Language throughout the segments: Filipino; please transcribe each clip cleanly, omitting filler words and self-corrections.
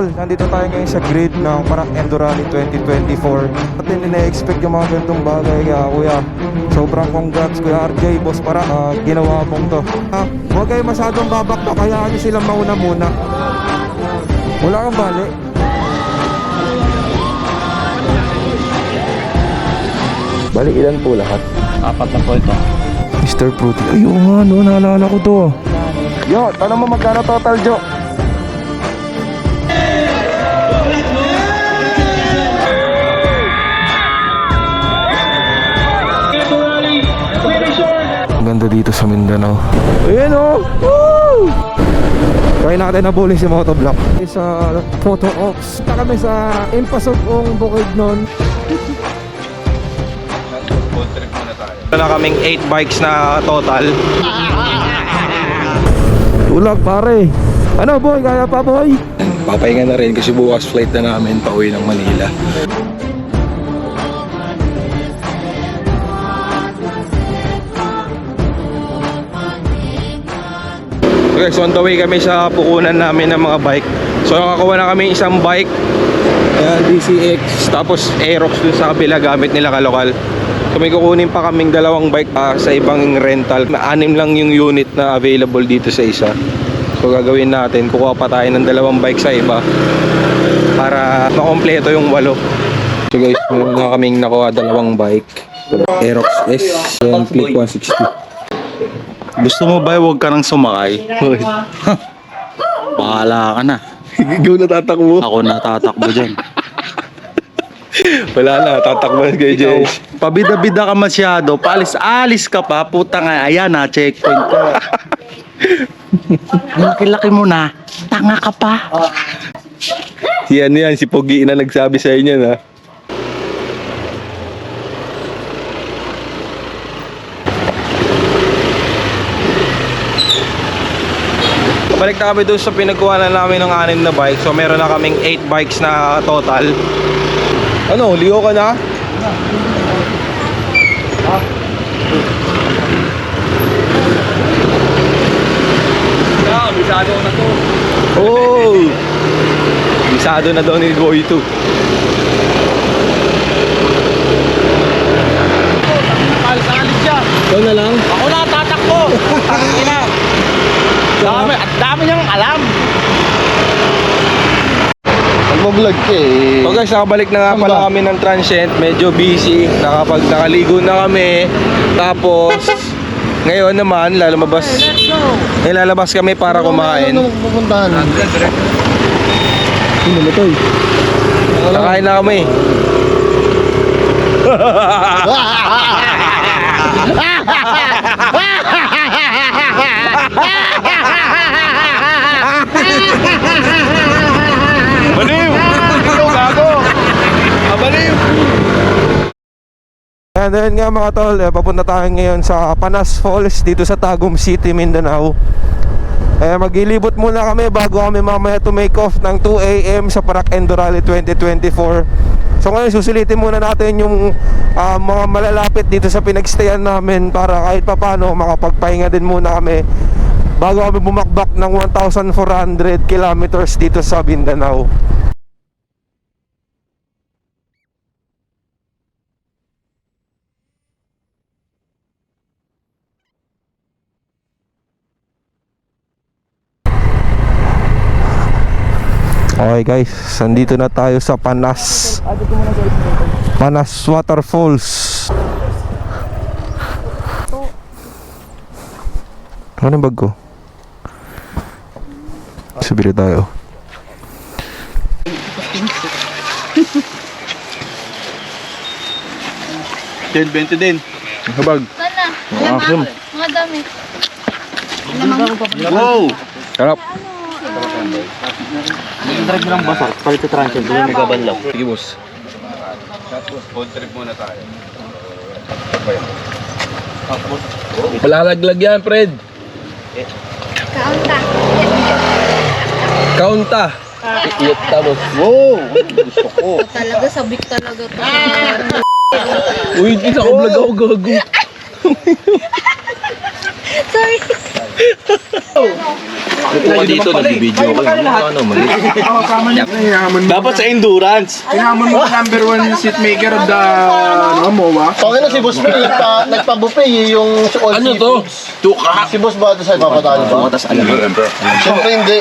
Nandito tayo ngayon sa grid ng Parang Endurali 2024. At ina-expect yung mga ganitong bagay kaya kuya. Sobrang congrats kuya RJ, boss para ginawa mong to. Huwag kayo masyadong babakbak, hayaan nyo silang mauna muna. Wala kang bali. Bali ilan po lahat? 4 na po ito. Mr. Fruity. Ayun nga, no, naalala ko to. Yo, tanong mo magkano total, Jo? Ang ganda dito sa Mindanao. Ayan o! Woo! Try natin na bully si Motovlog. Sa photo ops. Punta kami sa Impasugong Bukidnon. Wala kaming 8 bikes na total. Ulag pare. Ano boy, kaya pa boy? Papahinga na rin kasi bukas flight na namin pauwi ng Manila. Okay, so on the way kami sa pukunan namin ng mga bike. So nakakuha na kami isang bike. Ayan, DCX. Tapos Aerox dun sa kabila gamit nila kalokal. So may kukunin pa kaming 2 bike sa ibang rental. 6 lang yung unit na available dito sa isa. So gagawin natin, kukuha pa tayo ng 2 bike sa iba para makompleto yung 8. So guys, meron na kaming nakuha 2 bike. Aerox S and Click 160. Gusto mo ba huwag ka nang sumakay? Bahala ka na. Ikaw natatakbo. Ako natatakbo dyan. Wala na, tatakbo kay Jess. Pabida-bida ka masyado. Paalis-alis ka pa. Puta nga, ayan na, checkpoint ka. Laki-laki mo na. Tanga ka pa. Yan, si Pogi na nagsabi sa inyo na. Balik na kami doon sa pinagkuha na namin ng 6 na bike. So meron na kaming 8 bikes na total. Ano, ligo ka na? Bisado na to. Oh! Bisado na daw ni Boy 2. Alis-alis siya. Ikaw na lang? Ako na tatakbo. Tangina. Dami niyang alam. Mag-vlog ka eh. So guys, nakabalik na nga pala kami ng transient. Medyo busy. Nakaligo na kami. Tapos ngayon naman lalabas kami para kumain. Ano pupuntahan? Sino mo to? Nakain na kami. Baliw! Ikaw gago! Baliw! And then nga mga tol, papunta tayo ngayon sa Panas Falls dito sa Tagum City, Mindanao. Maglilibot muna kami bago kami mamaya to make off ng 2 AM sa Parang Endurali 2024. So ngayon susulitin muna natin yung mga malalapit dito sa pinagstayan namin para kahit papano makapagpahinga din muna kami bago kami bumakbak ng 1,400 kilometers dito sa Mindanao. Okay guys, nandito na tayo sa Panas Waterfalls. Ano yung bag ko? Subira tayo. $10.20 din. Habag. Sana, Awesome. mga damit. Wow! Sarap. Drag lang basa. Palit sa transient. Doon may gabanlaw. Sige boss. Malalaglag yan, Fred. Kaunta. Kaunta. Iyot tapos. Wow! Gusto ko. Talaga, sabik talaga to. Uy, hindi sa vlog ako gago. Sorry. Ako dito, nag-video ko. Ano, mali. Dapat sa endurance. Kailangan mo number one seat maker of the MOA. Panginoon si Boss May, nagpa-buffet yung all Ano to? Tuka. Si Boss ba ito sa ipapatalo ba? Bukas alam mo. Siyempre hindi.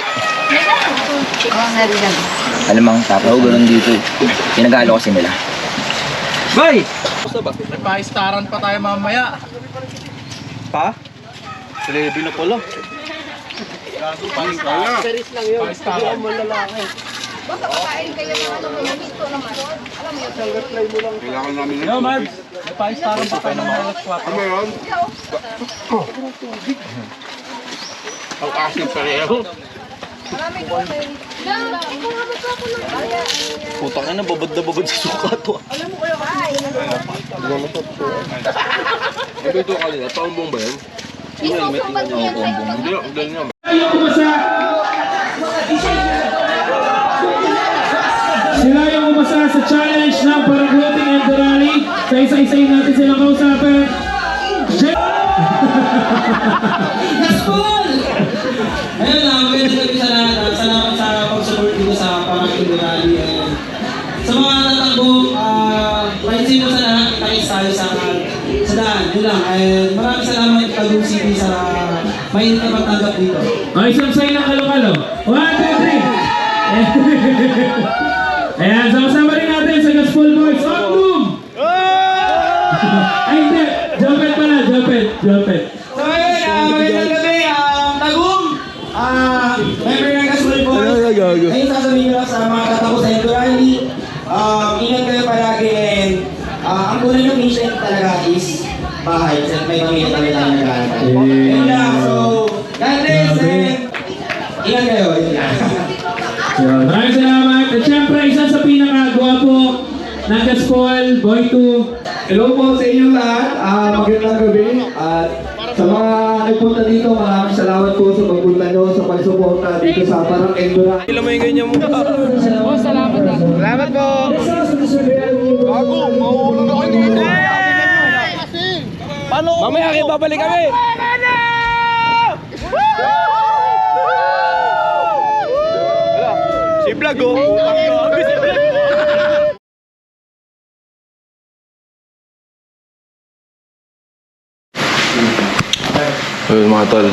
Alam mo, tapos ganun dito eh. Pinag-aalo kasi nila. Bay! Pa-staran pa tayo mamaya. Pa? Level na pala. Yo, Marbs. May pa-staran pa tayo ng mga alas 4. Ano yun? Ang asin pareho. Putang ina, babad na babad sa suka to. Ito kanina, paumbong ba yan? Sila yung umasa sa challenge ng Paragloting and Rally. Sa isa-isayin natin silang kausapin. Gaspol! Ayun lang, magandang gabi sa lahat. Salamat sa pag-support dito sa Paragloting Rally. Sa mga natanggong, pansin mo sa lahat, itakis tayo sa daan. Yun lang. Maraming salamat Tagum City sa mainit na pagtanggap dito. O, isang sign ng kalo-kalo. 1, 2, 3. Ayan, sama-sama rin natin sa Gaspol Boys. On boom! Ay, hindi. Jumpet pala, jumpet. So ayun, magandang gabi, Tagum! Member ng Gaspol Boys. Ayun, sasabihin ko lang sa mga tatapos sa Endo Rally. Ingat kayo palagi and ang kulay ng mission talaga is bahay. Kasi may pamilya kami tayo nag-aaral. Ayun lang, so God bless and ingat kayo. Ayun lang. Maraming salamat. At syempre, isa sa pinaka-gwapo ng Gaspol, Boy 2. Hello po sa inyong lahat. Magandang gabi. At sa mga nagpunta dito, maraming salamat po sa pagpunta nyo, sa pagsuporta dito sa Parang Endurance. Ilan mo yung ganyan mo? Salamat po! Bago, mauulog ako dito. Mamaya kayo, babalik kami! Si Vlog oh! Ayun mga tol,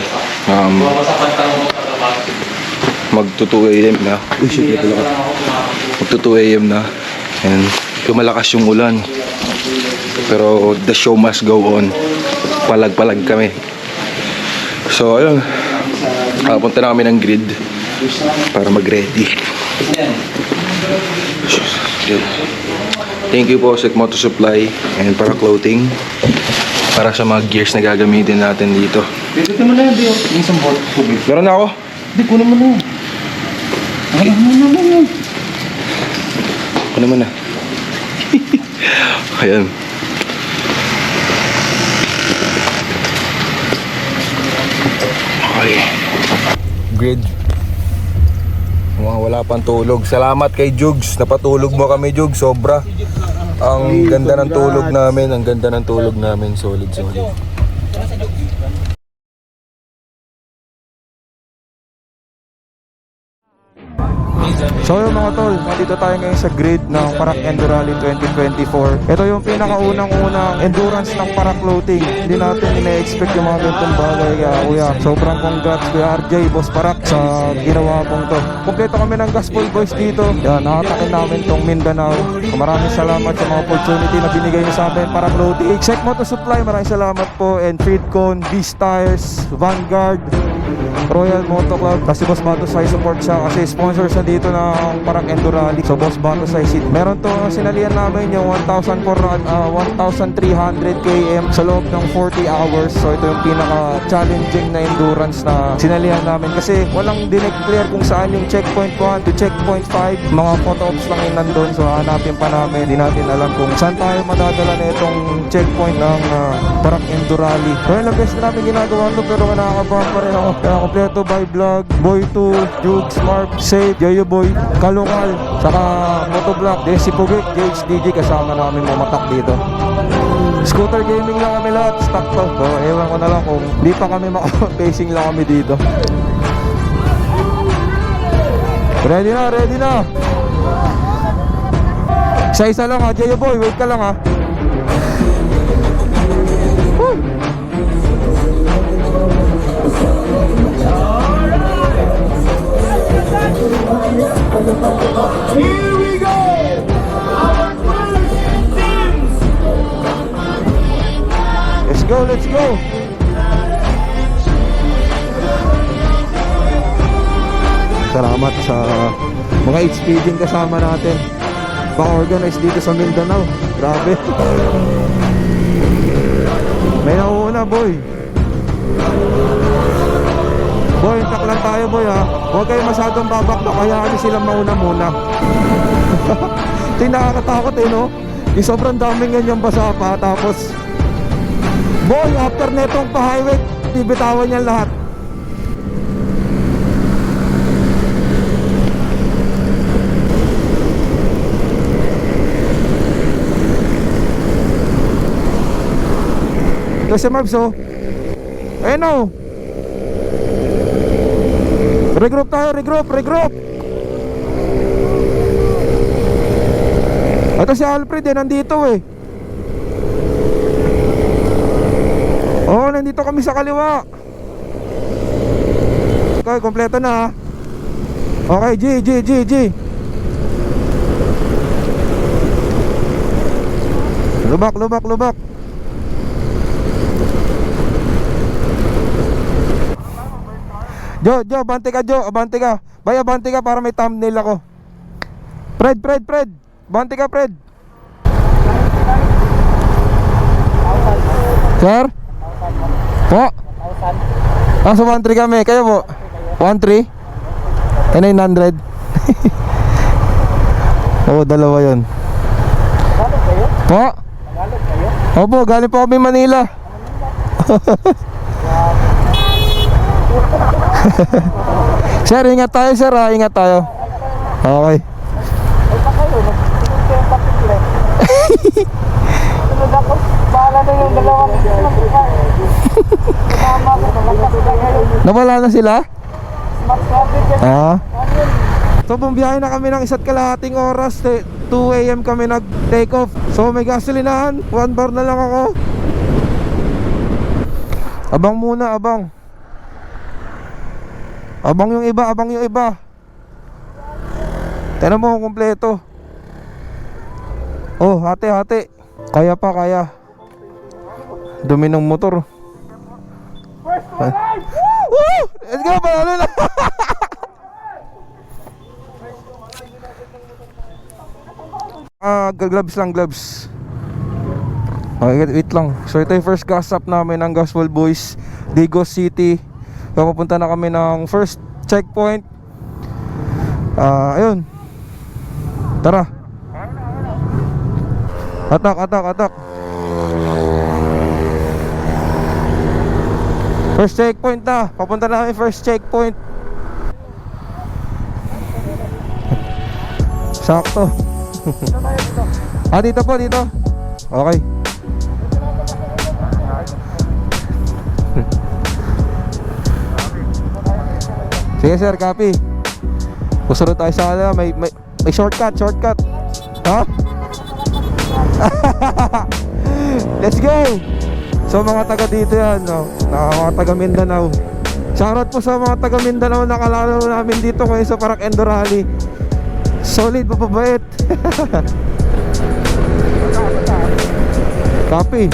magto 2 AM na. Uy, shit, magto 2 AM na. And lumalakas yung ulan. Pero the show must go on. Palag-palag kami. So ayun, punta na kami ng grid para mag-ready. Thank you po sa Moto Supply and para clothing para sa mga gears na gagamitin natin dito. Dito mo na yan, Dio. Yung isang bot. Meron na ako. Hindi, kunin mo na. Ano naman na? Ayan. Okay. Grid. Wala pang tulog. Salamat kay Jugs. Napatulog mo kami, Jugs. Sobra. Ang ganda ng tulog namin. Ang ganda ng tulog namin. Solid. So yun mga tol, nandito tayo ngayon sa grid ng Parak Endo Rally 2024. Ito yung pinakaunang-unang endurance ng Parak Floating. Hindi natin ina-expect yung mga ganitong bagay. Kuya, sobrang congrats Kuya RJ, Boss Parak sa ginawa pong to. Kompleto kami ng Gaspol Boys dito. Yan, nakatakin namin tong Mindanao. Maraming salamat sa mga opportunity na binigay niyo sa amin Parak Floating. Check Moto Supply, maraming salamat po. And Freedcon, Beast Tires, Vanguard, Royal Moto Club. Kasi Boss Batosay support siya kasi sponsor siya dito ng Parang Endo Rally. So Boss Batosay seat. Meron to sinalihan namin yung 1,300 km sa loob ng 40 hours. So ito yung pinaka-challenging na endurance na sinalihan namin kasi walang dineclare kung saan yung checkpoint 1 to checkpoint 5. Mga photo ops lang yung nandun. So hanapin pa namin. Hindi natin alam kung saan tayo madadala na itong checkpoint ng Parang Endo Rally. So yung beses na namin ginagawa to pero nakakabahan pa rin ako. Kaya kompleto by vlog, Boy 2, Jugs, Mark, Save, Yoyo Boy, Kalungal, saka Motovlog, Desi Pugik, JHDG kasama namin mamatak dito. Scooter gaming lang kami lahat, stock to. So, ewan ko na lang kung di pa kami maka-pacing lang kami dito. Ready na, ready na. Isa-isa lang ha, Jayo boy, wait ka lang ha. Woo! Here we go! Our first team! Let's go, let's go. Salamat sa mga speeding kasama natin. Pa-organize dito sa Mindanao. Grabe. May nauuna boy. Boy, intak lang tayo boy ha. Huwag kayo masyadong babakbak, hayaan niyo silang mauna muna. Ito yung nakakatakot eh no. Yung sobrang daming ganyang basa pa. Tapos boy, after netong pa-highway, bibitawan niya lahat. Ito si Marbs oh. Ayun oh. Regroup tayo, regroup. Ito si Alfred eh, nandito eh. Oh, nandito kami sa kaliwa. Okay, kompleto na ha. Okay, G. Lubak. Jo, abante ka. Bay, abante ka para may thumbnail ako. Fred. Abante ka, Fred. Sir? Po? Sa 1-3 kami. Kayo po? 1-3? 900. Oo, dalawa yun. Galing kayo? Po? Opo, galing po kami Manila. Sir, ingat tayo sir ha, ingat tayo. Okay. Nawala na sila? So bumiyahe na kami ng 1.5 oras. 2 AM kami nag-take off. So may gasolinahan, 1 bar na lang ako. Abang muna, abang. Abang yung iba. Tignan mo kung kompleto. Oh, hati. Kaya. Dumi ng motor. Woo! Let's go, panalo na. Gloves. Okay, wait lang. So ito yung first gas stop namin ng Gospel Boys, Digos City. Papunta na kami ng first checkpoint. Ayun. Tara. Atak. First checkpoint na. Papunta na kami first checkpoint. Sakto. Dito po. Okay. Sige sir, copy. Kusunod tayo sa may shortcut. Ha? Let's go. So mga taga dito yan, no? Mga taga Mindanao. Shoutout po sa mga taga Mindanao na kalaro namin dito ngayon sa Park Endo Rally. Solid, mapabait. Copy.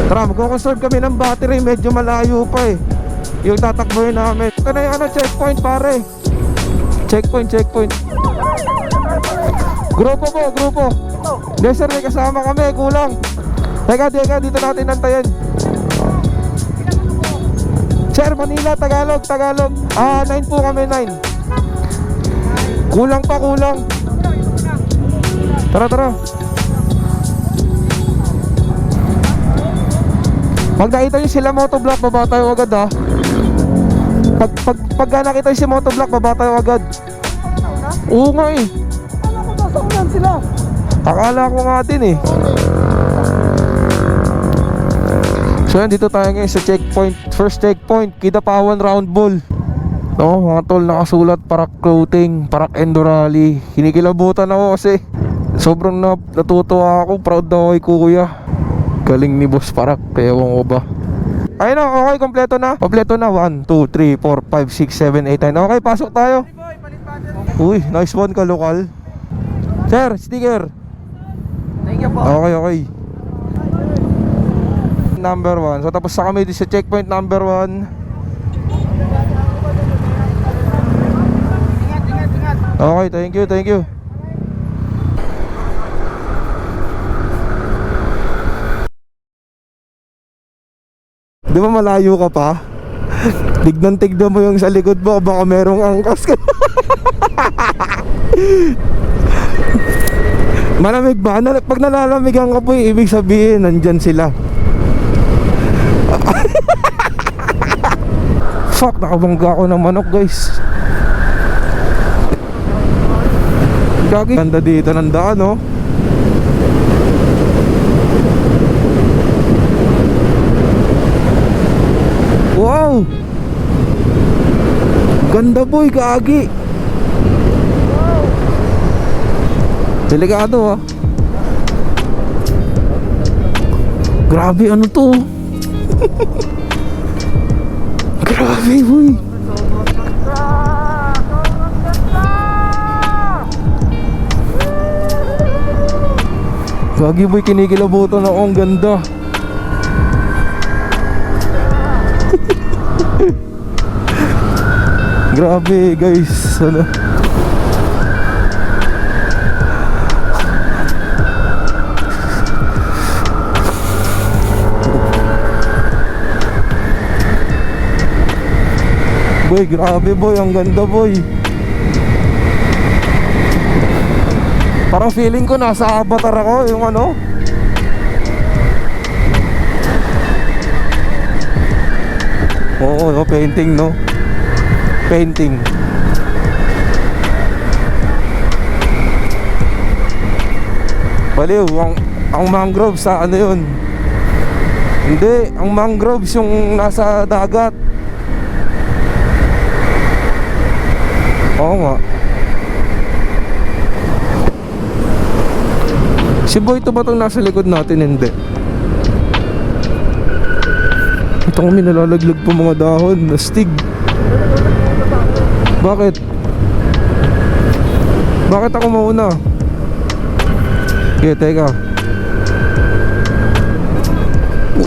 Tara, magko-conserve kami ng battery. Medyo malayo pa eh yung tatakbohin namin. Ito na yung checkpoint pare. Checkpoint. Grupo. Hindi sir, may kasama kami, kulang. Teka, dito natin nantayan. Sir, Manila, Tagalog. 9 po kami, 9. Kulang. Tara. Pag nakita nyo sila motovlog, baba tayo agad ha. Pag nakita nyo si motovlog, baba tayo agad. Oo nga eh. Akala ko nga din eh. So yan, dito tayo ngayon sa checkpoint. First checkpoint, Kidapawan Round Ball. No, mga tol, nakasulat Parak Clothing, Parak Endurali. Kinikilabutan ako kasi sobrang natutuwa ako. Proud na ako kay kuya. Galing ni Boss Parak, kaya ewan ko ba. Ayun na, okay, kompleto na. Kompleto na, 1, 2, 3, 4, 5, 6, 7, 8, 9. Okay, pasok tayo. Uy, nice one ka, lokal. Sir, sticker. Thank you po. Okay. Number 1. So tapos na kami sa checkpoint number 1. Okay, thank you. Di ba malayo ka pa? Tignan mo yung sa likod mo, baka merong angkas ka. Malamig ba? Pag nalalamigan ka po, ibig sabihin nandyan sila. Fuck, nakabangga ako ng manok, guys. Gagi, ganda dito ng daan, no? Wow! Ganda, boy, gagi. Delikado, ah. Grabe, ano to? Grabe, boy. Gagi, boy, kinikilabutan ako. Ang ganda. Grabe, guys. Ano? Boy, grabe, boy. Ang ganda, boy. Parang feeling ko nasa Avatar ako. Yung ano. Oo, no, painting, no? Painting. Baliw, ang mangroves sa ano yun? Hindi, ang mangroves yung nasa dagat. Oo nga. Si Boy, ito ba itong nasa likod natin? Hindi. Ito kami nalalaglag po mga dahon. Nastig. Bakit? Bakit ako mauna? Okay, teka.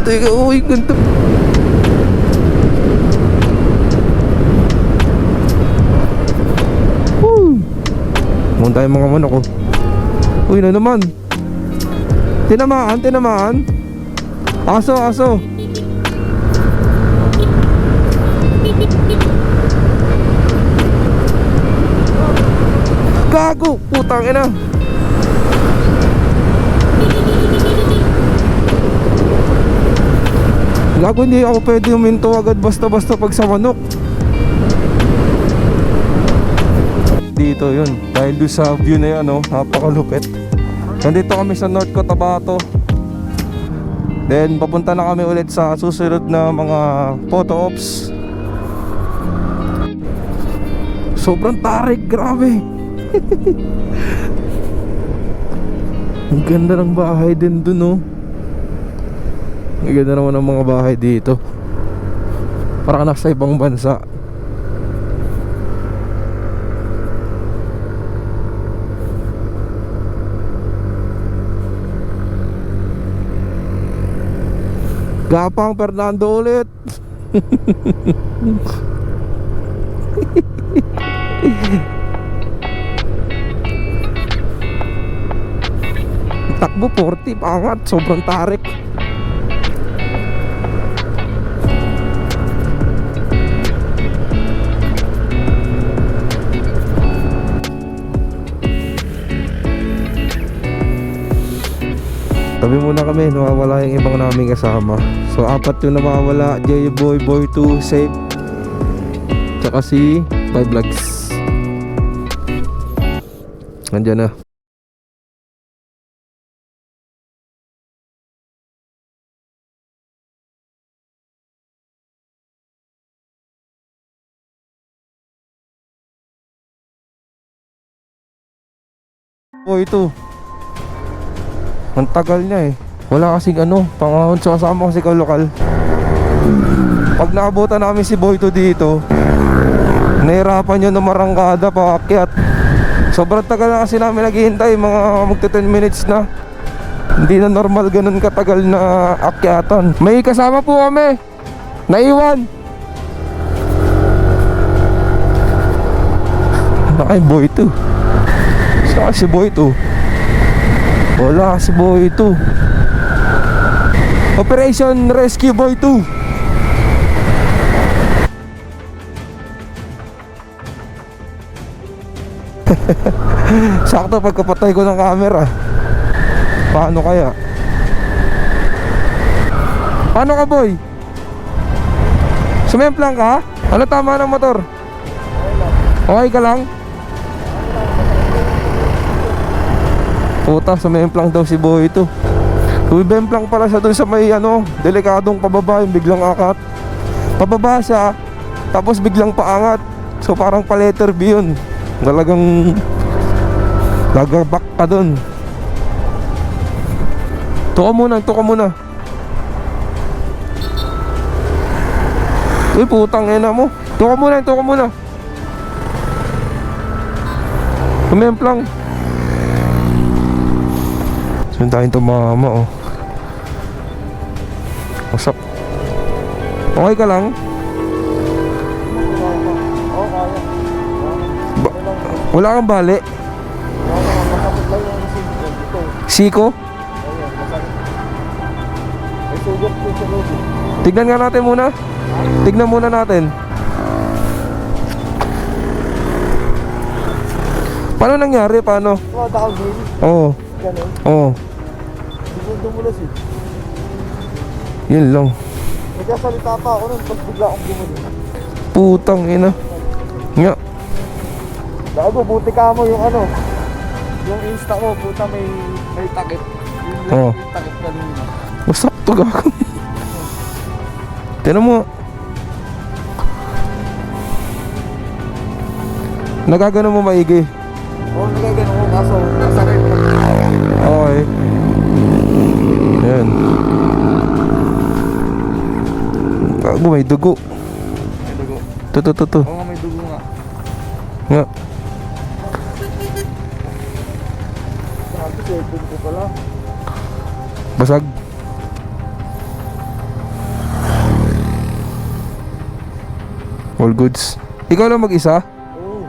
Teka, uy, ganito. Munta tayo mga manok, oh. Uy, na naman. Tinamaan. Aso. Gago, putang ina. Gago, hindi ako pwede huminto agad basta-basta pag sa manok. Dito yun, dahil doon sa view na yun, no, napakalupit. Nandito kami sa North Cotabato. Then papunta na kami ulit sa susunod na mga photo ops. Sobrang tarik, grabe. Ang ganda ng bahay din dun, no. Ang ganda naman ng mga bahay dito. Parang nasa ibang bansa. Gapang Fernando ulit. Takbo 40, pangat, sobrang tarik. Tabi muna kami, nawawala yung ibang naming kasama. So 4 yung nawawala, J-Boy, Boy 2, Safe, tsaka si 5 Vlogs. Nandiyan na. Boy ito. Ang tagal niya eh. Wala kasing ano, pangahon sa kasama kasi kalokal. Pag naabutan namin si Boy to dito, nahirapan yun na marangkada paakyat. Sobrang tagal na kasi namin naghihintay, mga magta 10 minutes na. Hindi na normal ganun katagal na akyatan. May kasama po kami. Naiwan. Nakay Boy to. Saan si Boy to? Wala si Boy to. Operation Rescue Boy 2. Sakto pagkapatay ko ng camera. Paano kaya? Paano ka, Boy? Sumemplang ka? Ano tama ng motor? Okay ka lang? Puta, sumemplang daw si Boy ito. Bemplang pala siya dun sa may ano, delikadong pababa, yung biglang akat. Pababa siya, tapos biglang paangat. So parang pa letter B yun. Talagang gagabak ka dun. Tuka muna. Uy, putang ina mo. Tuka muna. Sumemplang. Sundahin to mama, oh. What's up? Okay ka lang? Wala kang bali? Siko? Tignan nga natin muna. Tignan muna natin. Paano nangyari? Paano? Oo. Oo. Dumulas eh. Yun lang. Nagkasalita pa ako nun, tapos bigla akong bumulis. Putang ina. Nga. Gago, buti ka mo yung ano. Yung Insta mo, puta may takip. Oo. Yung takip kanina. Masakto gago. Tinan mo. Nagagano mo maigi. Oo, nagagano ko kaso nasakit. Okay. Yan. Gago, may dugo. May dugo. Tuto. Oo nga, may dugo nga. Nga. Sabi, cellphone ko pala. Basag. All goods. Ikaw lang mag-isa? Oo.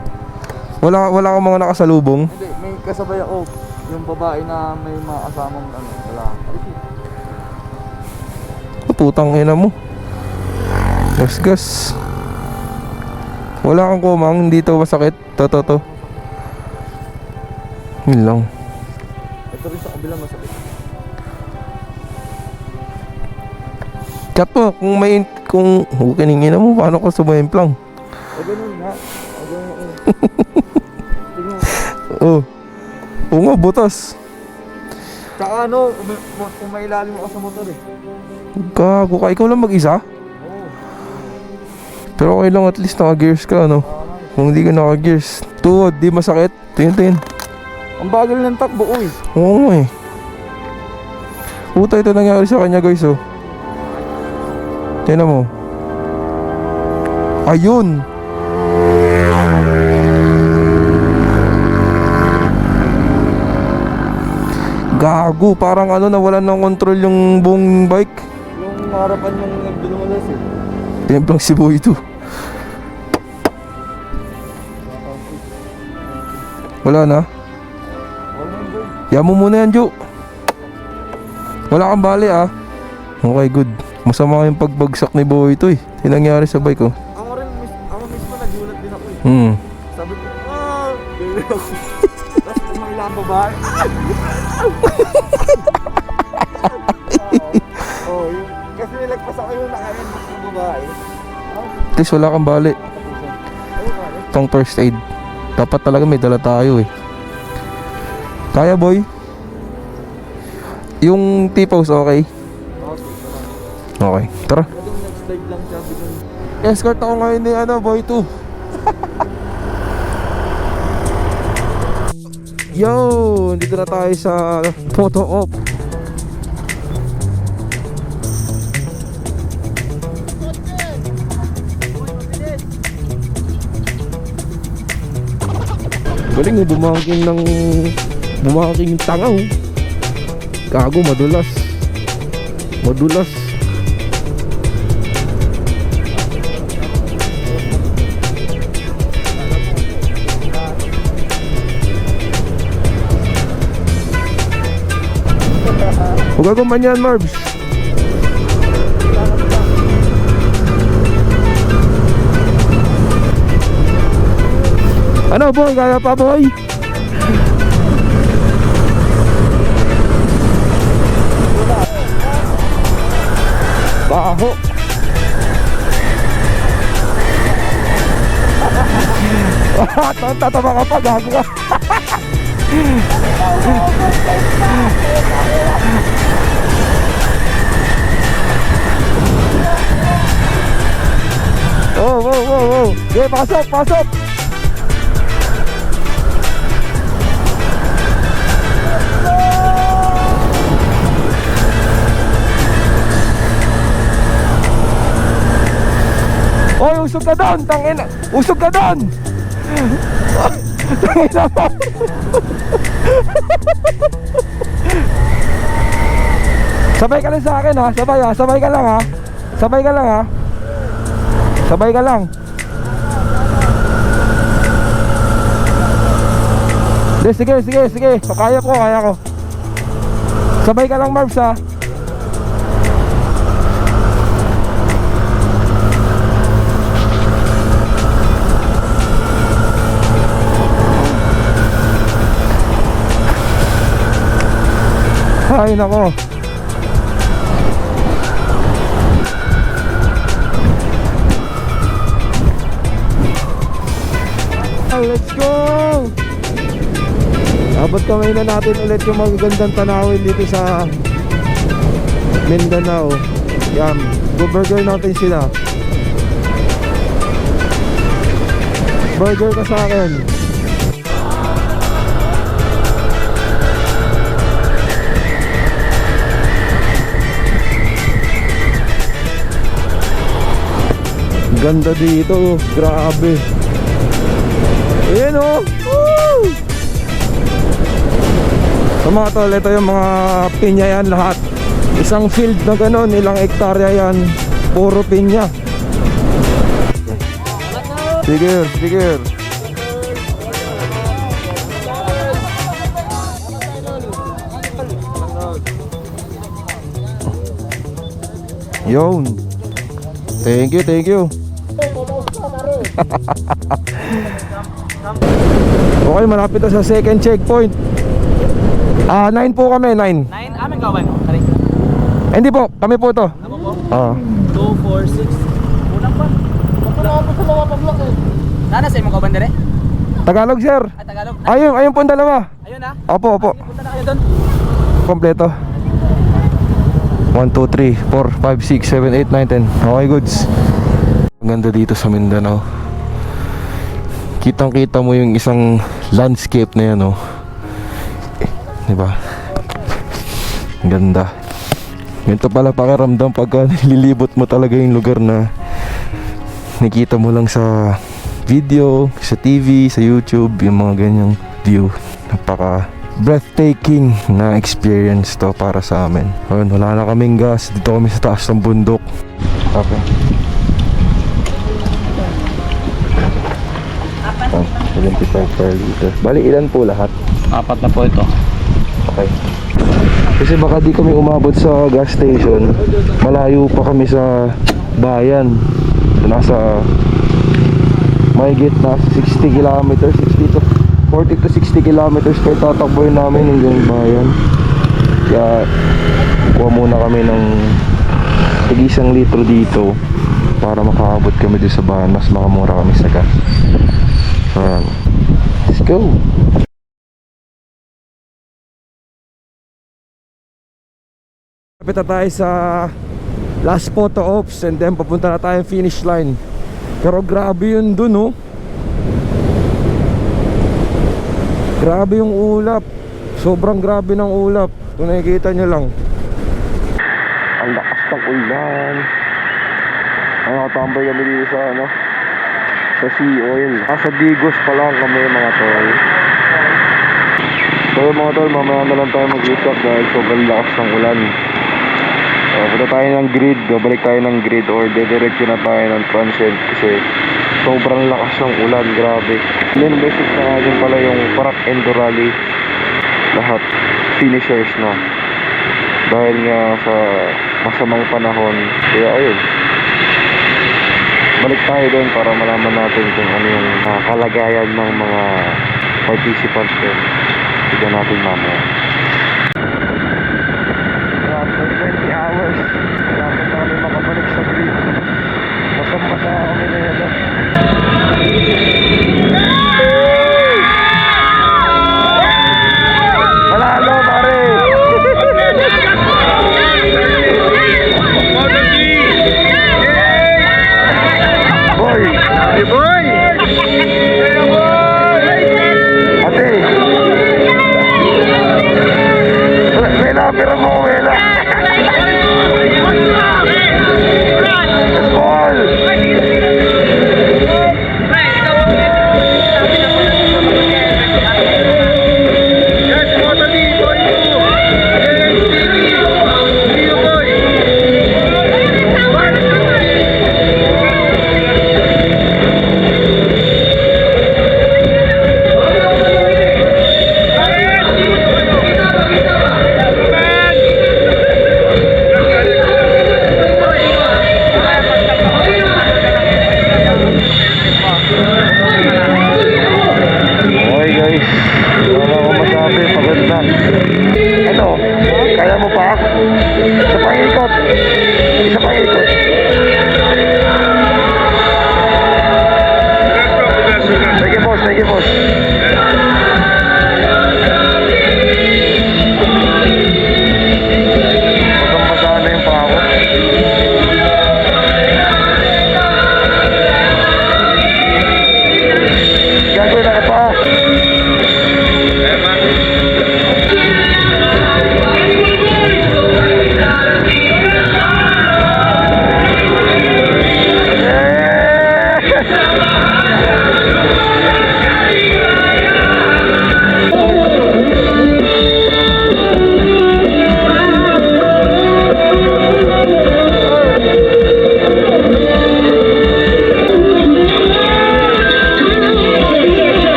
Wala kang mga nakasalubong? Hindi, may kasabay ako. Yung babae na may mga kasamang ano, wala. Putang ina mo. Gas. Wala kang kumang, hindi to masakit. To. Yun lang. Ito rin sa kabila masakit. Chat mo, kung kiningin mo, paano ko sumemplang? Ganun nga. Ganun. Tingnan mo. Oh. Oo nga, butas. Tsaka ano, kung may ilalim ako sa motor eh. Gago ka, ikaw lang mag-isa? Oo. Pero okay lang, at least naka-gears ka, ano? Kung hindi ka naka-gears. Tuhod, di masakit. Tingin. Ang bagal ng takbo, uy. Oo nga eh. Puta, ito nangyari sa kanya, guys, oh. Tingnan mo. Ayun. Gago, parang ano, nawalan ng control yung buong bike. Yung harapan yung nagdumulas eh. Pinemplang si Boy ito. Wala na? Yan mo muna yan, Jo. Wala kang bali, ah. Okay, good. Masama yung pagbagsak ni Boy ito eh. Yung nangyari sa bike, oh. Ako mismo nagulat din ako eh. Sabi ko, ganyan ako. Tapos may ilang babae. Yung, kasi nilagpas ako yung nakayan ng babae. At least wala kang bali. Pang first aid. Dapat talaga may dala tayo eh. Kaya, Boy? Yung T-pose okay? Okay, tara. Next live lang siya. Escort ako ngayon ni Boy 2. Yo, dito na tayo sa photo op. Galing mo bumaking tanga oh. Gago, madulas. Madulas. Huwag ako man yan, Marbs. Ano boy, kaya pa boy? Baho. Tatama ka pa, gago ka. Oh. Okay, pasok. Oy, usog ka doon, tangina. Usog ka doon. Tangina mo. Sabay ka lang sa akin ha. Sabay ka lang ha. Sabay ka lang. Sige. Kaya ko. Sabay ka lang, Marbs ha. Ay nako. Let's go. Abot kamay na natin ulit yung magagandang tanawin dito sa Mindanao. Yan, go burger natin sila. Burger ka sa akin. Ganda dito, grabe. Ayan o. Woo! So mga tol, ito yung mga pinya yan lahat. Isang field na ganon, ilang hektarya yan. Puro pinya. Sige. Yun. Thank you. Okay, malapit na sa second checkpoint. 9 po kami, 9. 9, amin ka ba? Hindi po, kami po to. Ano po? Oo. 2, 4, 6. Unang pa. Magpapalapit sa mga pablak eh. Sana sa imong kabandere? Tagalog, sir. Tagalog. Ayun po ang dalawa. Ayun ha? Opo. Punta na kayo doon. Kompleto. 1, 2, 3, 4, 5, 6, 7, 8, 9, 10. Okay, goods. Ang ganda dito sa Mindanao. Kitang-kita mo yung isang landscape na yan, oh. Diba? Ang ganda. Ganito pala pakiramdam pagka nililibot mo talaga yung lugar na nakita mo lang sa video, sa TV, sa YouTube, yung mga ganyang view. Napaka breathtaking na experience to para sa amin. Ayun, wala na kaming gas. Dito kami sa taas ng bundok. Okay. 75 per liter. Bali, ilan po lahat? 4 na po ito. Okay. Kasi baka di kami umabot sa gas station. Malayo pa kami sa bayan. Nasa mahigit na 60 kilometers, 40 to 60 kilometers per tatakboy namin hanggang bayan. Kaya kuha muna kami ng tig-1 litro dito para makaabot kami dito sa bayan. Mas makamura kami sa gas. Let's go. Kapit na tayo sa last photo ops and then papunta na tayo finish line. Pero grabe yun dun, oh. Grabe yung ulap. Sobrang grabe ng ulap. Kung nakikita nyo lang. Ang lakas ng ulan. Ang nakatambay kami dito sa sa sea oil. Sa Digos pa lang kami mga tol. So mga tol, mamaya na lang tayo mag-usap dahil sobrang lakas ng ulan. Punta tayo ng grid, balik tayo ng grid or dediretso na tayo ng transient kasi sobrang lakas ng ulan, grabe. Then message na nga pala yung Parak Endo Rally, lahat finishers na dahil nga sa masamang panahon. Kaya ayun, balik tayo doon para malaman natin kung ano yung kalagayan ng mga participants doon. Tignan natin mamaya. After 20 hours, dapat namin makabalik sa grid. Masang-masa kami na yun. Malalo pare! Boy! Hey boy! Ate! Wala, pero mo wala! Ball!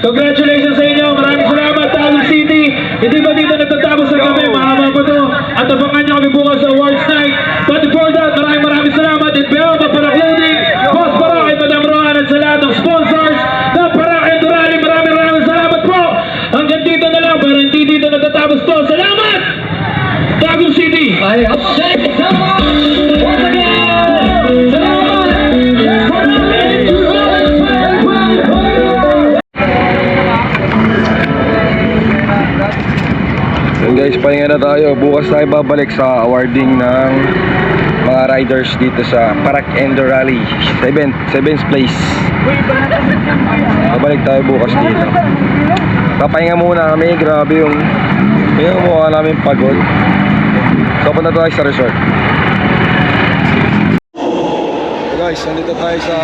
Congratulations sa inyo. Maraming salamat, Tagum City. Hindi ba dito nagtatapos ang kami? Mahaba pa to. At abangan nyo kami bukas sa awards night. But before that, maraming salamat. In behalf of Parak Loading, Boss Parak at Madam Rohan at sa lahat ng sponsors ng Parak Endo Rally. Maraming salamat po. Hanggang dito na lang, pero hindi dito nagtatapos to. Salamat! Tagum City! Once again! Salamat! So guys, pahinga na tayo. Bukas tayo babalik sa awarding ng mga riders dito sa Parak Endo Rally 7th place. Babalik tayo bukas dito. Papahinga muna kami. Grabe yung mukha namin pagod. So punta tayo sa resort. So guys, nandito tayo sa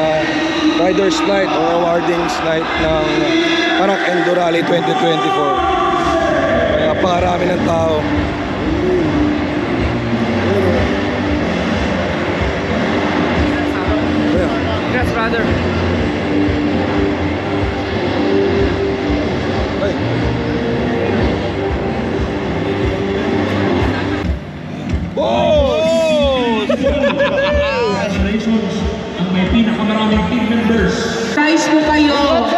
Riders Night o Awardings Night ng Parak Endo Rally 2024. Napakarami ng tao. Congrats, brother. Hey. Congratulations ang may pinakamaraming team members. Prize po kayo.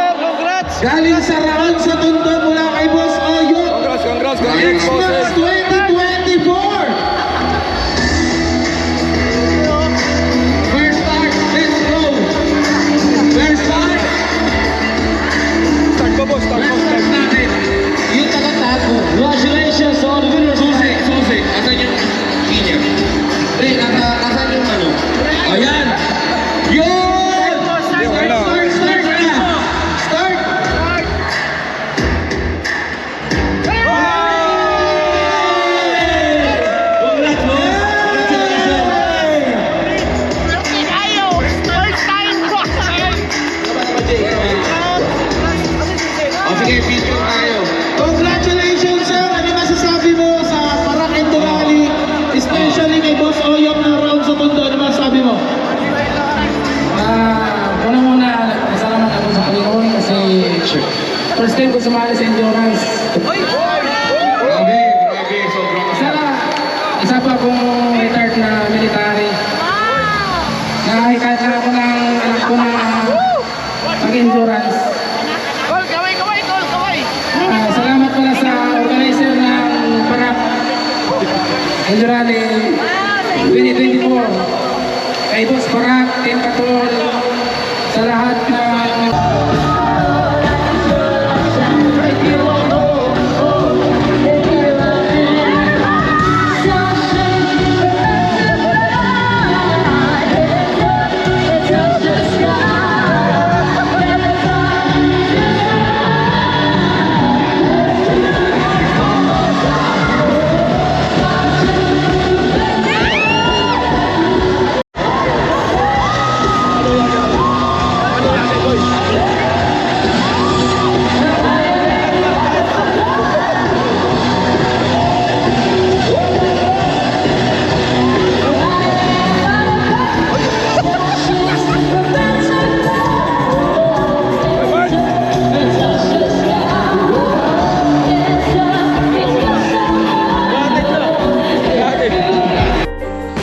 Galing sa Raon sa Tondo mula kay Boss Oyo. Congrats, Xmas 2024. First start, let's go. First start. Start boss, start. Natin. Yung taga-tago. Congratulations to all the winners. Susi. Asan yung pinya? Asan yung ano? natin kung sumali sa endurance. Isa pa akong retired na military. Kahit na ako ng anak ko na pag-endurance. Salamat pala sa organizer ng Parak Endurale 2024. Kay Boss Parak, Team Katol, sa lahat ng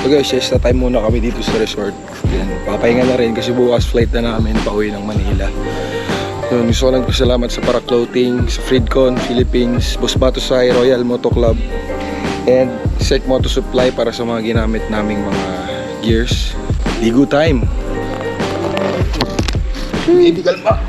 So guys, yes, na time muna kami dito sa resort. Yan, papahinga na rin kasi bukas flight na namin pauwi ng Manila. So, gusto ko lang pasalamat sa Parak Clothing, sa Freedcon Philippines, Boss Batusay, Royal Moto Club, and Sec Moto Supply para sa mga ginamit naming mga gears. Ligo time! Baby, kalma!